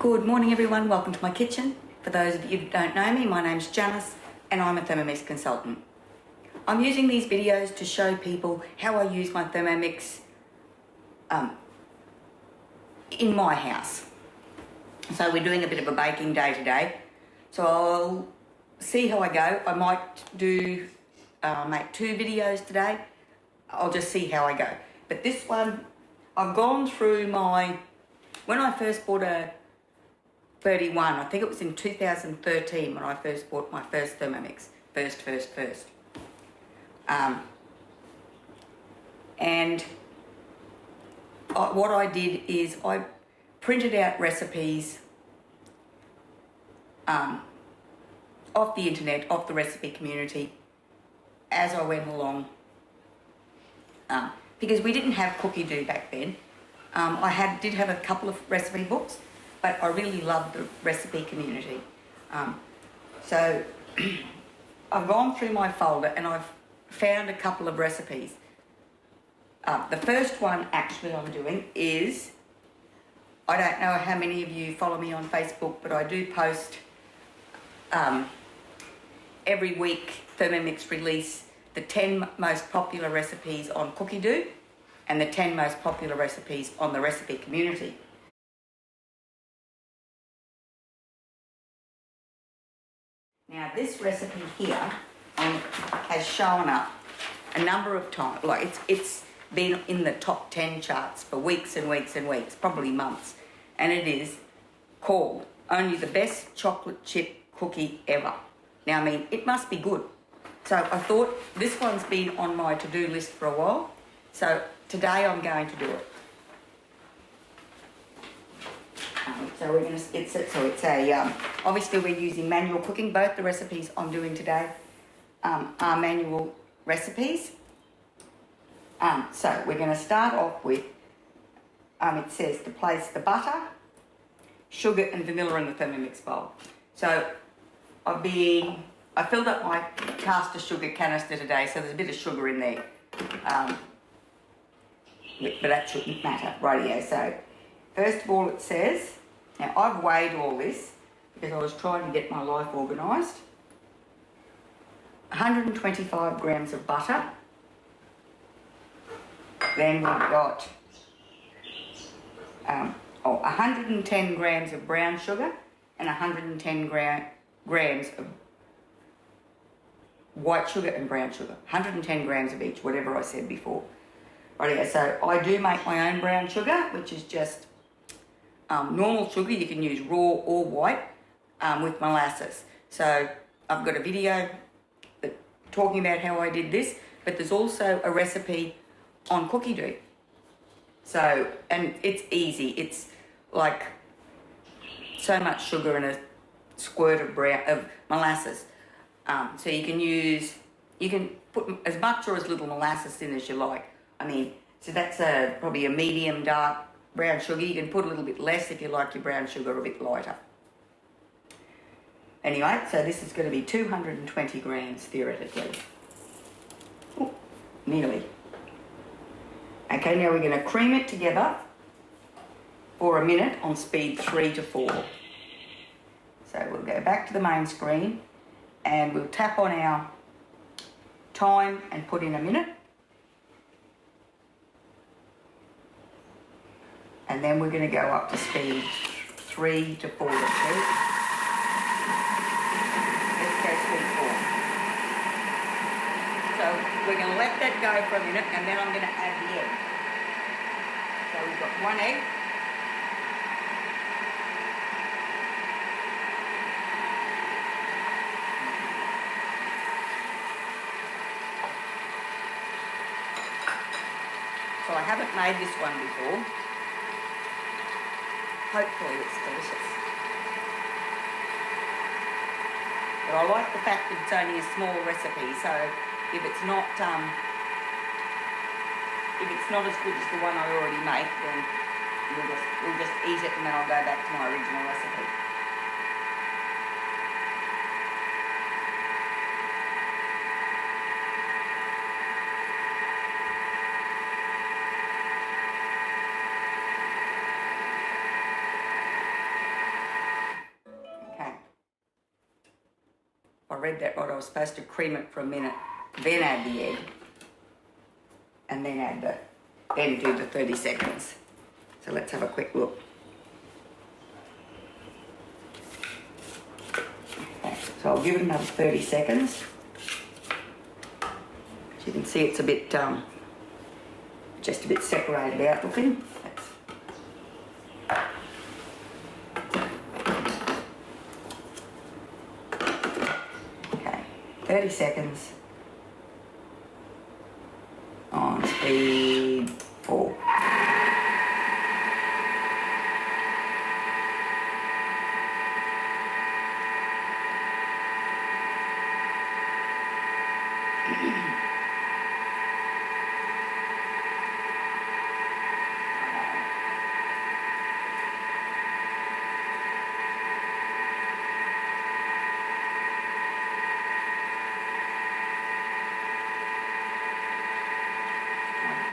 Good morning everyone, welcome to my kitchen. For those of you who don't know me, my name's Janice and I'm a Thermomix consultant. I'm using these videos to show people how I use my Thermomix in my house. So we're doing a bit of a baking day today, so I'll see how I go. I might do make 2 videos today. I'll just see how I go. But this one, I've gone through when I first bought a 31, I think it was in 2013 when I first bought my first Thermomix. First. What I did is I printed out recipes off the internet, off the recipe community, as I went along. Because we didn't have Cookie Do back then. I did have a couple of recipe books, but I really loved the recipe community. So I've gone through my folder and I've found a couple of recipes. The first one actually I'm doing is, I don't know how many of you follow me on Facebook, but I do post every week. Thermomix release the 10 most popular recipes on Cookie Do and the 10 most popular recipes on the recipe community. Now this recipe here has shown up a number of times. Like it's been in the top 10 charts for weeks and weeks and weeks, probably months. And it is called Only the Best Chocolate Chip Cookie Ever. Now, I mean, it must be good. So I thought this one's been on my to-do list for a while. So today I'm going to do it. So we're going to, obviously we're using manual cooking. Both the recipes I'm doing today are manual recipes. So we're going to start off with, it says to place the butter, sugar and vanilla in the Thermomix bowl. So I filled up my caster sugar canister today, so there's a bit of sugar in there. But that shouldn't matter. Rightio. So first of all it says, now I've weighed all this because I was trying to get my life organised. 125 grams of butter. Then we've got 110 grams of brown sugar and 110 grams of white sugar and brown sugar. 110 grams of each, whatever I said before. Rightio, so I do make my own brown sugar, which is just normal sugar. You can use raw or white with molasses. So I've got a video talking about how I did this, but there's also a recipe on Cookie Do. So, and it's easy. It's like so much sugar and a squirt of molasses. So you can put as much or as little molasses in as you like. I mean, so that's probably a medium dark brown sugar. You can put a little bit less if you like your brown sugar a bit lighter. Anyway, so this is going to be 220 grams theoretically. Ooh, nearly. Okay, now we're going to cream it together for a minute on speed 3 to 4. So we'll go back to the main screen and we'll tap on our time and put in a minute. And then we're going to go up to speed 3 to 4. Let's go speed 4. So we're going to let that go for a minute and then I'm going to add the egg. So we've got 1 egg. So I haven't made this one before. Hopefully it's delicious. But I like the fact that it's only a small recipe, so if it's not as good as the one I already make, then we'll just eat it and then I'll go back to my original recipe. read that right. I was supposed to cream it for a minute, then add the egg, and then do the 30 seconds. So let's have a quick look. Okay, so I'll give it another 30 seconds. As you can see, it's a bit, just a bit separated out looking. Okay, 30 seconds on speed 4.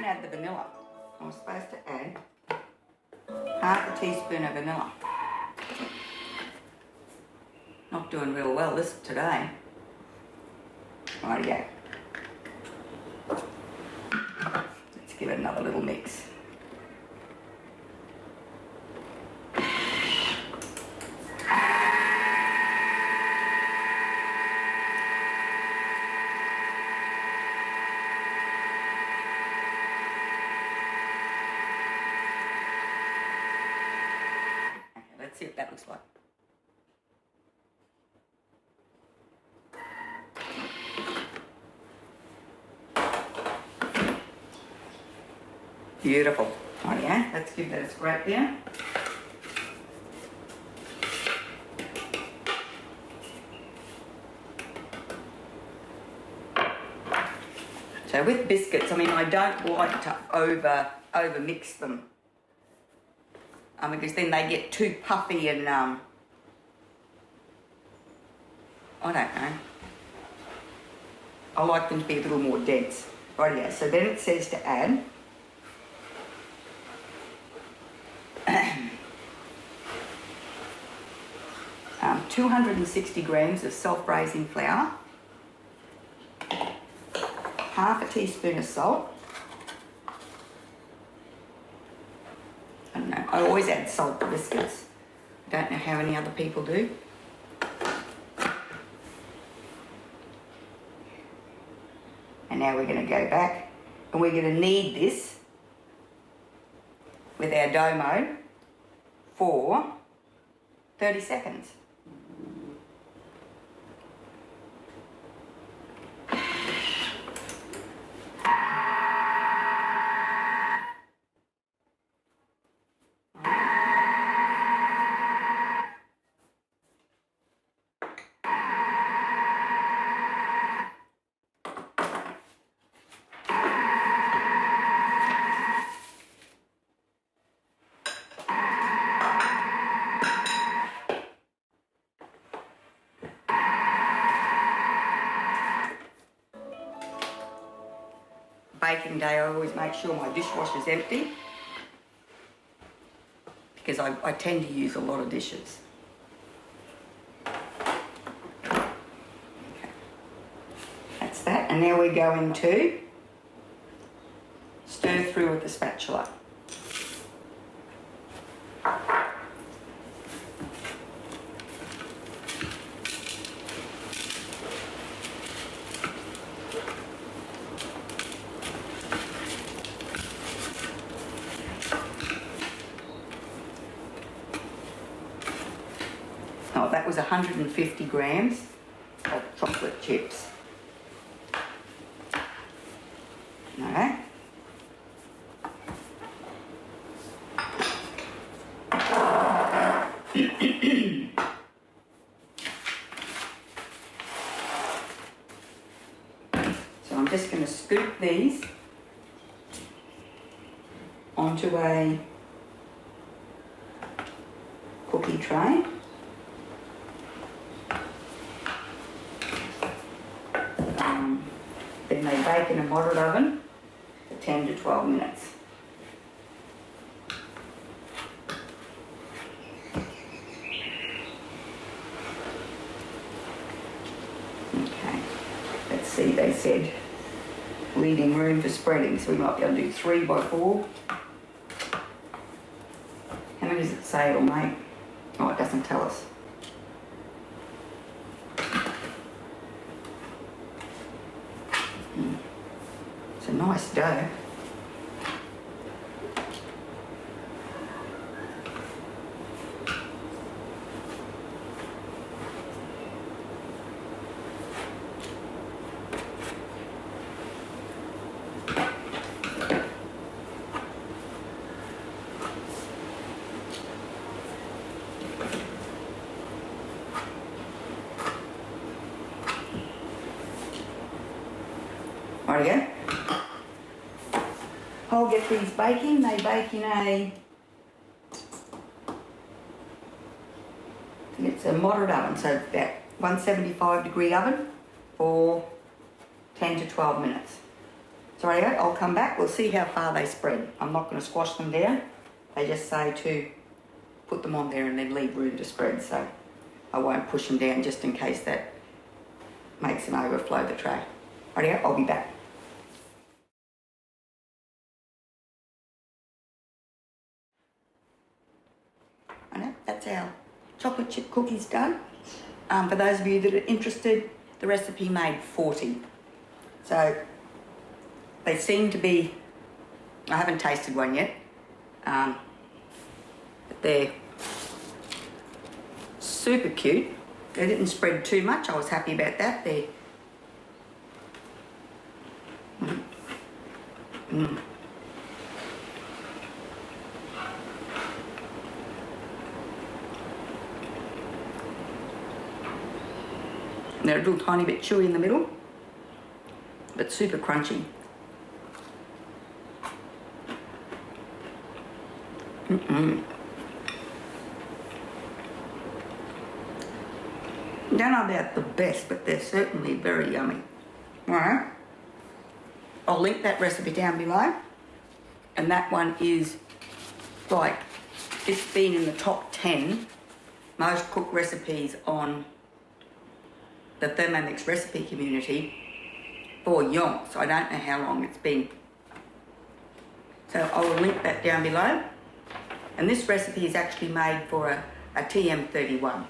Add the vanilla. I was supposed to add half a teaspoon of vanilla. Not doing real well this today. Rightio. Let's give it another little mix. Let's see what that looks like. Beautiful. Oh yeah, let's give that a scrape down. So with biscuits, I mean, I don't like to over mix them. Because then they get too puffy and, I don't know. I like them to be a little more dense. Rightio, so then it says to add 260 grams of self-raising flour, half a teaspoon of salt. I don't know, I always add salt to biscuits. I don't know how many other people do. And now we're going to go back and we're going to knead this with our dough mode for 30 seconds. Baking day, I always make sure my dishwasher's empty because I tend to use a lot of dishes. Okay. That's that, and now we're going to stir through with the spatula. Oh, that was 150 grams of chocolate chips. Okay. So I'm just going to scoop these onto a cookie tray. Then they bake in a moderate oven for 10 to 12 minutes. they said, leaving room for spreading, so we might be able to do 3 by 4. How many does it say it'll make? Oh, it doesn't tell us. It's a nice dough. Rightio. I'll get these baking. They bake in it's a moderate oven, so about 175 degree oven for 10 to 12 minutes. So rightio, I'll come back. We'll see how far they spread. I'm not going to squash them down. They just say to put them on there and then leave room to spread, so I won't push them down just in case that makes them overflow the tray. Rightio, I'll be back. I know, that's our chocolate chip cookies done. For those of you that are interested, the recipe made 40. So they seem to be, I haven't tasted one yet, but they're super cute. They didn't spread too much, I was happy about that. They're They're a little tiny bit chewy in the middle, but super crunchy. Don't know about the best, but they're certainly very yummy. Alright, I'll link that recipe down below, and that one is like, it's been in the top 10 most cooked recipes on the Thermomix recipe community for yonks. I don't know how long it's been. So I will link that down below. And this recipe is actually made for a TM31.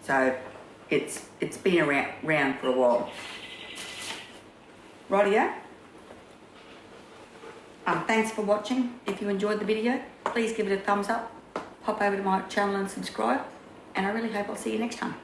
So it's been around for a while. Rightio. Thanks for watching. If you enjoyed the video, please give it a thumbs up. Pop over to my channel and subscribe. And I really hope I'll see you next time.